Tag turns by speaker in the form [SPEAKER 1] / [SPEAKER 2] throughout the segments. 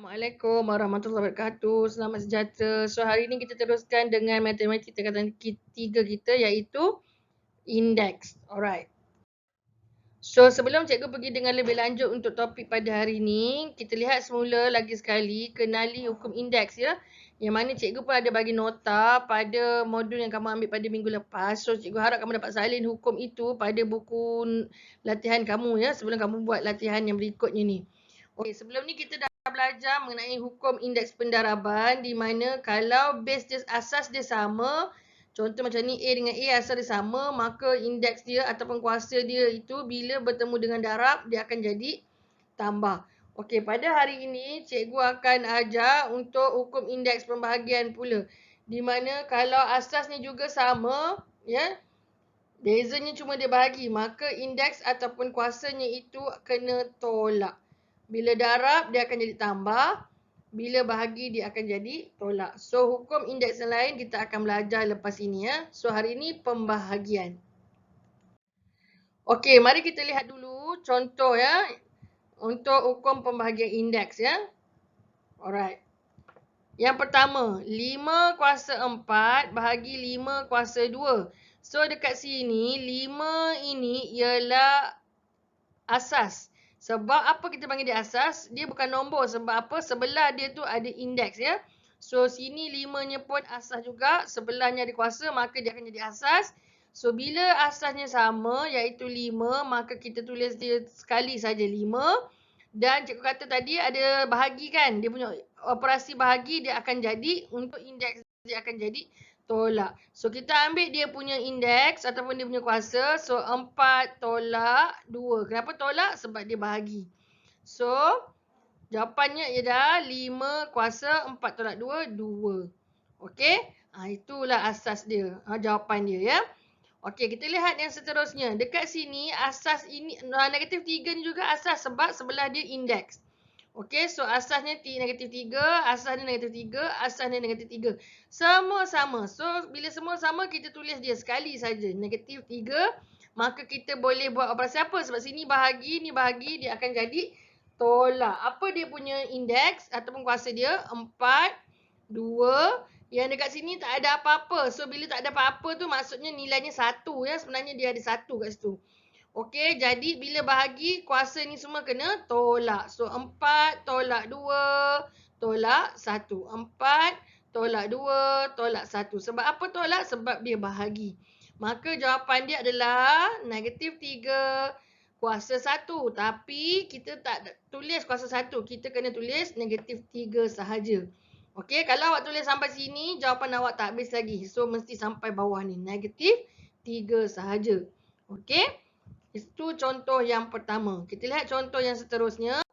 [SPEAKER 1] Assalamualaikum warahmatullahi wabarakatuh. Selamat sejahtera. So hari ini kita teruskan dengan matematik tingkatan ketiga kita iaitu indeks. Alright. So sebelum cikgu pergi dengan lebih lanjut untuk topik pada hari ini, kita lihat semula lagi sekali kenali hukum indeks ya. Yang mana cikgu pun ada bagi nota pada modul yang kamu ambil pada minggu lepas. So cikgu harap kamu dapat salin hukum itu pada buku latihan kamu ya sebelum kamu buat latihan yang berikutnya ni. Okey, sebelum ni kita dah belajar mengenai hukum indeks pendaraban di mana kalau base dia asas dia sama, contoh macam ni A dengan A asas dia sama, maka indeks dia ataupun kuasa dia itu bila bertemu dengan darab dia akan jadi tambah. Okey, pada hari ini cikgu akan ajar untuk hukum indeks pembahagian pula. Di mana kalau asasnya juga sama, ya, bezanya cuma dia bahagi, maka indeks ataupun kuasanya itu kena tolak. Bila darab, dia akan jadi tambah. Bila bahagi, dia akan jadi tolak. So, hukum indeks yang lain kita akan belajar lepas ini ya. So, hari ini pembahagian. Okey, mari kita lihat dulu contoh ya. Untuk hukum pembahagian indeks ya. Alright. Yang pertama, 5 kuasa 4 bahagi 5 kuasa 2. So, dekat sini, 5 ini ialah asas. Sebab apa kita panggil dia asas? Dia bukan nombor. Sebab apa? Sebelah dia tu ada indeks ya. So sini 5-nya pun asas juga. Sebelahnya ada kuasa maka dia akan jadi asas. So bila asasnya sama iaitu 5 maka kita tulis dia sekali saja 5. Dan cikgu kata tadi ada bahagi kan. Dia punya operasi bahagi dia akan jadi untuk indeks dia akan jadi tolak. So, kita ambil dia punya indeks ataupun dia punya kuasa. So, 4 tolak 2. Kenapa tolak? Sebab dia bahagi. So, jawapannya ialah 5 kuasa 4 tolak 2, 2. Okey? Itulah asas dia. Jawapan dia ya. Okey, kita lihat yang seterusnya. Dekat sini, asas ini, negatif 3 ni juga asas sebab sebelah dia indeks. Okey, so asasnya negatif 3, asasnya negatif 3, asasnya negatif 3. Semua sama. So, bila semua sama, kita tulis dia sekali saja. Negatif 3, maka kita boleh buat operasi apa? Sebab sini bahagi, ni bahagi, dia akan jadi tolak. Apa dia punya indeks ataupun kuasa dia? 4, 2. Yang dekat sini tak ada apa-apa. So, bila tak ada apa-apa tu maksudnya nilainya 1 ya. Sebenarnya dia ada 1 kat situ. Okey, jadi bila bahagi kuasa ni semua kena tolak. So 4 tolak 2 tolak 1. 4 tolak 2 tolak 1. Sebab apa tolak? Sebab dia bahagi. Maka jawapan dia adalah negatif 3 kuasa 1. Tapi kita tak tulis kuasa 1. Kita kena tulis negatif 3 sahaja. Okey, kalau awak tulis sampai sini, jawapan awak tak habis lagi. So mesti sampai bawah ni. Negatif 3 sahaja. Okey. Itu contoh yang pertama. Kita lihat contoh yang seterusnya.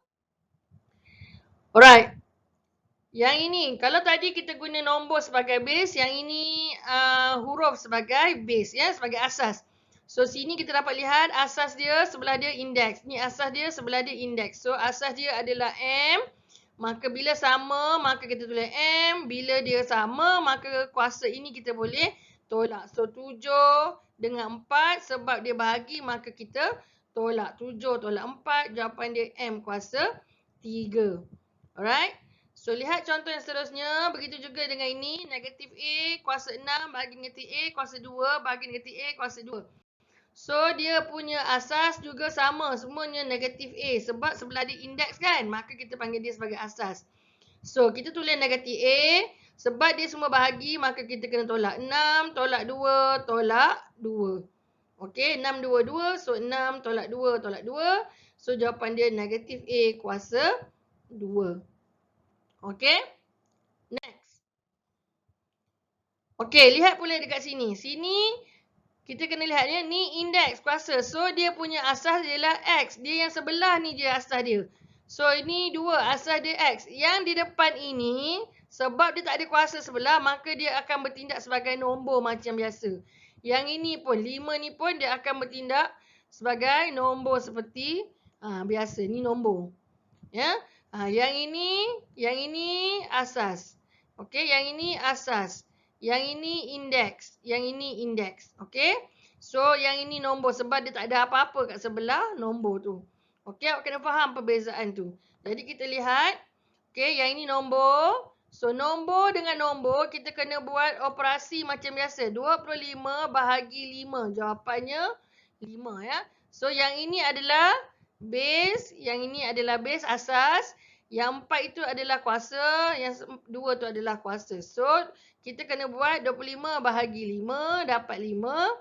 [SPEAKER 1] Alright. Yang ini, kalau tadi kita guna nombor sebagai base, yang ini huruf sebagai base, ya, sebagai asas. So, sini kita dapat lihat asas dia, sebelah dia indeks. Ni asas dia, sebelah dia indeks. So, asas dia adalah M. Maka bila sama, maka kita tulis M. Bila dia sama, maka kuasa ini kita boleh tolak. So, 7 dengan 4 sebab dia bahagi, maka kita tolak. 7 tolak 4, jawapan dia M kuasa 3. Alright. So, lihat contoh yang seterusnya. Begitu juga dengan ini. Negatif A kuasa 6 bahagi negatif A kuasa 2 bahagi negatif A kuasa 2. So, dia punya asas juga sama. Semuanya negatif A. Sebab sebelah dia indeks kan. Maka kita panggil dia sebagai asas. So, kita tulis negatif A. Sebab dia semua bahagi, maka kita kena tolak. 6 tolak 2 tolak 2. Okey, 6, 2, 2. So, 6 tolak 2 tolak 2. So, jawapan dia negatif A kuasa 2. Okey. Next. Okey, lihat pula dekat sini. Sini, kita kena lihat dia. Ni indeks kuasa. So, dia punya asas ialah X. Dia yang sebelah ni je asas dia. So, ini 2. Asas dia X. Yang di depan ini, sebab dia tak ada kuasa sebelah, maka dia akan bertindak sebagai nombor macam biasa. Yang ini pun, 5 ni pun dia akan bertindak sebagai nombor seperti biasa. Ni nombor. Ya. Yang ini asas. Okey, yang ini asas. Yang ini indeks. Yang ini indeks. Okey. So, yang ini nombor sebab dia tak ada apa-apa kat sebelah nombor tu. Okey, awak kena faham perbezaan tu. Jadi, kita lihat. Okey, yang ini nombor. So, nombor dengan nombor kita kena buat operasi macam biasa. 25 bahagi 5. Jawapannya 5 ya. So, yang ini adalah base. Yang ini adalah base asas. Yang 4 itu adalah kuasa. Yang 2 tu adalah kuasa. So, kita kena buat 25 bahagi 5. Dapat 5.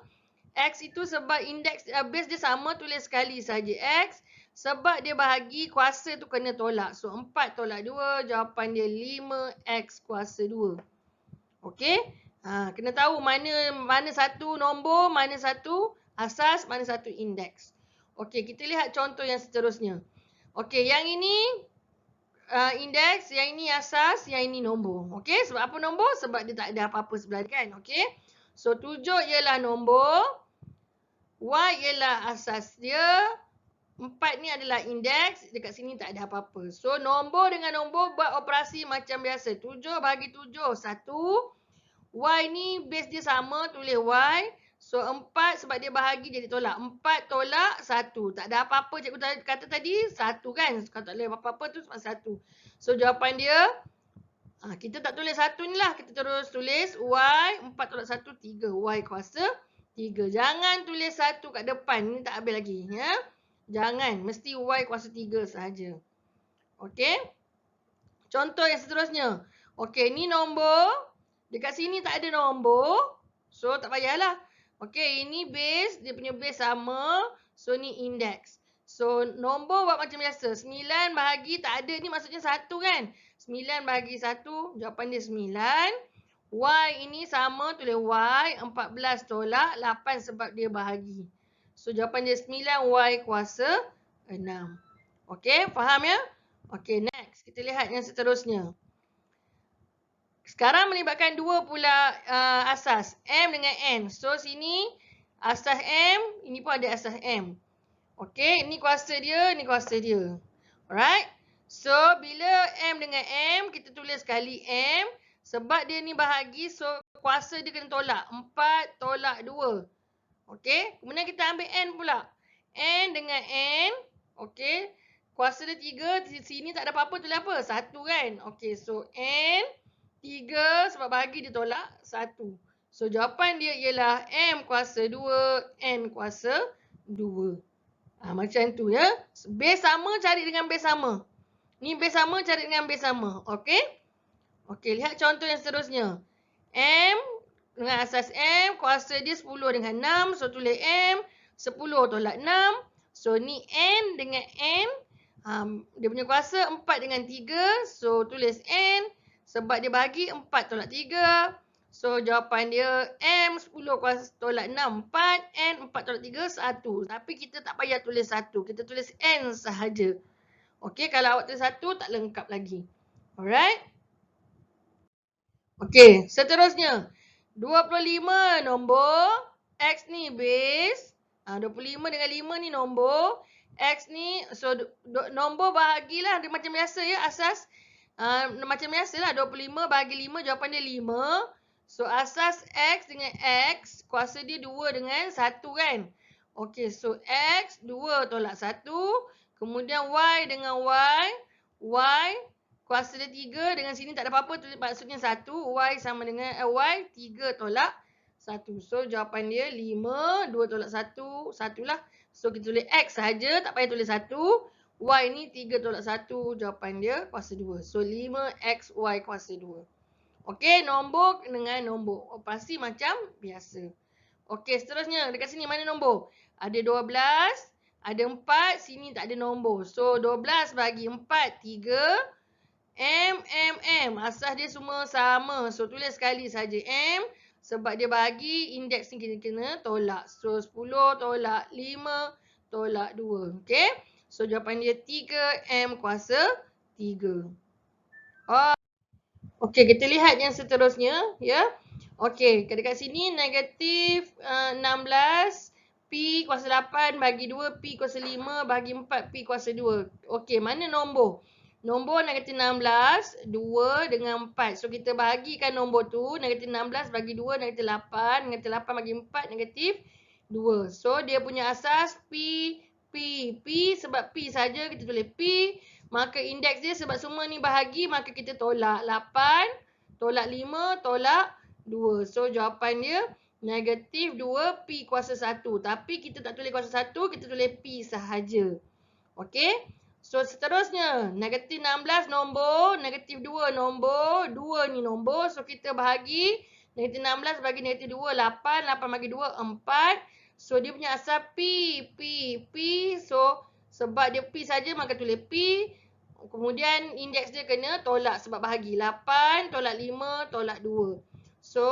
[SPEAKER 1] X itu sebab indeks base dia sama, tulis sekali saja X. Sebab dia bahagi, kuasa tu kena tolak. So, 4 tolak 2, jawapan dia 5X kuasa 2. Okey? Kena tahu mana satu nombor, mana satu asas, mana satu indeks. Okey, kita lihat contoh yang seterusnya. Okey, yang ini indeks, yang ini asas, yang ini nombor. Okey, sebab apa nombor? Sebab dia tak ada apa-apa sebelah kan. Okey? So, 7 ialah nombor. Y ialah asas dia. 4 ni adalah indeks. Dekat sini tak ada apa-apa. So, nombor dengan nombor buat operasi macam biasa. 7 bahagi 7, 1. Y ni base dia sama, tulis Y. So, 4 sebab dia bahagi jadi tolak. 4 tolak 1. Tak ada apa-apa cikgu kata tadi. 1 kan. Kalau tak boleh apa-apa tu sebab 1. So, jawapan dia. Kita tak tulis 1 ni lah. Kita terus tulis Y. 4 tolak 1, 3. Y kuasa 3. Jangan tulis 1 kat depan. Ni tak habis lagi. Ya. Jangan. Mesti Y kuasa 3 sahaja. Okey. Contoh yang seterusnya. Okey, ni nombor. Dekat sini tak ada nombor. So, tak payahlah. Okey, ini base. Dia punya base sama. So, ni indeks. So, nombor buat macam biasa. 9 bahagi tak ada. Ni maksudnya 1 kan. 9 bahagi 1. Jawapan dia 9. Y ini sama. Tulis Y. 14 tolak 8 sebab dia bahagi. So, jawapan dia 9Y kuasa 6. Okey, faham ya? Okey, next. Kita lihat yang seterusnya. Sekarang melibatkan dua pula asas. M dengan N. So, sini asas M. Ini pun ada asas M. Okey, ini kuasa dia, ini kuasa dia. Alright. So, bila M dengan M, kita tulis sekali M. Sebab dia ni bahagi, so kuasa dia kena tolak. 4 tolak 2. Okey, kemudian kita ambil N pula. N dengan N. Okey, kuasa dia 3. Di sini tak ada apa-apa, tulis apa? 1 kan? Okey, so N 3 sebab bahagi dia tolak 1. So, jawapan dia ialah M kuasa 2, N kuasa 2. Macam tu ya. Base sama, cari dengan base sama. Ni base sama, cari dengan base sama. Okey? Okey, lihat contoh yang seterusnya. M dengan asas M, kuasa dia 10 dengan 6. So, tulis M. 10 tolak 6. So, ni N dengan N. Dia punya kuasa 4 dengan 3. So, tulis N. Sebab dia bagi 4 tolak 3. So, jawapan dia M 10 kuasa tolak 6, 4. N 4 tolak 3, 1. Tapi kita tak payah tulis 1. Kita tulis N sahaja. Okey, kalau awak tulis 1, tak lengkap lagi. Alright? Okey, seterusnya. 25 nombor. X ni base. 25 dengan 5 ni nombor. X ni, so nombor bahagilah. Dia macam biasa ya, asas. Macam biasa lah. 25 bahagi 5, jawapan dia 5. So, asas X dengan X. Kuasa dia 2 dengan 1 kan. Okey, so X 2 tolak 1. Kemudian Y dengan Y. Y. Kuasa dia 3. Dengan sini tak ada apa-apa. Maksudnya 1. Y sama dengan Y 3 tolak 1. So, jawapan dia 5. 2 tolak 1. 1 lah. So, kita tulis X sahaja. Tak payah tulis 1. Y ni 3 tolak 1. Jawapan dia kuasa 2. So, 5XY kuasa 2. Okey, nombor dengan nombor. Operasi macam biasa. Okey, seterusnya. Dekat sini mana nombor? Ada 12. Ada 4. Sini tak ada nombor. So, 12 bagi 4. 3. M. Asas dia semua sama. So, tulis sekali saja M. Sebab dia bagi, indeks ni kita kena tolak. So, 10 tolak 5 tolak 2. Okey. So, jawapan dia 3M kuasa 3. Okey, kita lihat yang seterusnya. Ya. Okey, dekat sini negatif 16. P kuasa 8 bagi 2. P kuasa 5 bagi 4. P kuasa 2. Okey, mana nombor? Nombor negatif 16, 2 dengan 4. So, kita bahagikan nombor tu. Negatif 16 bagi 2, negatif 8. Negatif 8 bagi 4, negatif 2. So, dia punya asas P. P sebab P saja kita tulis P. maka indeks dia sebab semua ni bahagi, maka kita tolak. 8, tolak 5, tolak 2. So, jawapan dia negatif 2 P kuasa 1. Tapi kita tak tulis kuasa 1, kita tulis P sahaja. Okey. So, seterusnya, negatif 16 nombor, negatif 2 nombor, 2 ni nombor. So, kita bahagi negatif 16 bagi negatif 2, 8. 8 bagi 2, 4. So, dia punya asal P. So, sebab dia P saja maka tulis P. Kemudian, indeks dia kena tolak sebab bahagi. 8, tolak 5, tolak 2. So,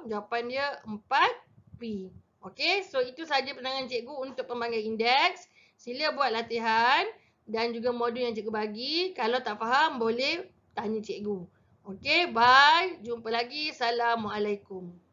[SPEAKER 1] jawapan dia 4P. Okey, so itu saja penerangan cikgu untuk pembangkit indeks. Sila buat latihan dan juga modul yang cikgu bagi. Kalau tak faham, boleh tanya cikgu. Okey, bye. Jumpa lagi. Assalamualaikum.